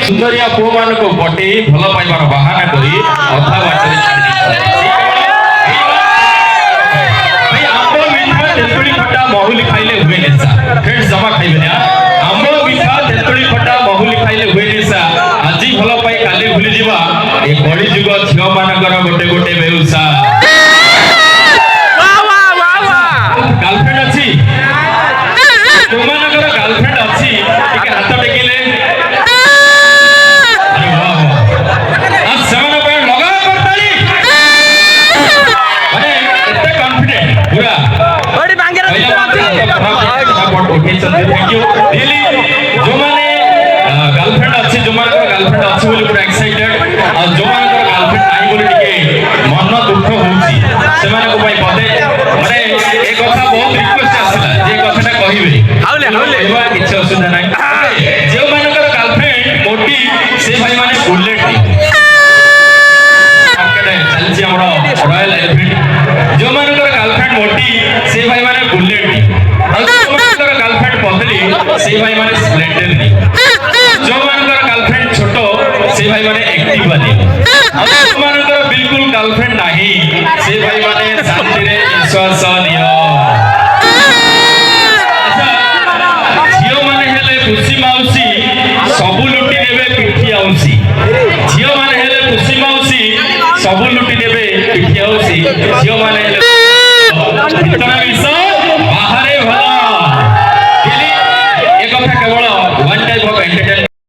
सुंदरिया पुओ मान को पटे भल पाइबार बहाना करी अधा बाटरे छाड़ी भाई आंबो मिठा तेतुली खट्टा महुली खाइले हुए नेसा फ्रेंड्स जमा खाइबे ना आंबो मिठा तेतुली खट्टा महुली खाइले हुए नेसा आजी भल पाई काली भूली जीवा ए कली जुग छियो मानकर गोटे गोटे बेउसा गर्लफ्रेंड अछि तुमानकर गर्लफ्रेंड अछि टिके हाथ टेकिले अरे वाह आज समान पे लगा करताली माने एते कॉन्फिडेंट पूरा बड़ी बांगे रखी ओके चंदे थैंक यू रियली जो माने गर्लफ्रेंड अछि जो मानकर गर्लफ्रेंड अछि बोली पूरा एक्साइटेड और जो मानकर गर्लफ्रेंड नाही बोली टिके मन दुख होउची से माने को भाई पदे माने ए कथा बहुत रिक्वेस्ट आसला जे कथाटा कहिबे हाउले एबा किछ असुविधा नाही जे मानकर गर्लफ्रेंड मोटी से भाई माने बुलेट मार्केट चलची हमरो रॉयल एनफील्ड जो मानकर गर्लफ्रेंड मोटी से भाई माने बुलेट और जो मानकर गर्लफ्रेंड पतली से भाई माने स्प्लेंडर जो मानकर गर्लफ्रेंड छोटो से भाई माने एक्टिवा दी और जो मानकर बिल्कुल गर्लफ्रेंड नाही से भाई माने शांति रे विश्वास नियो अच्छा झियो माने हेले खुशी माउसी सबु लुटी देबे पिठी आउसी झियो माने हेले खुशी माउसी सबु लुटी देबे पिठी आउसी झियो माने हेले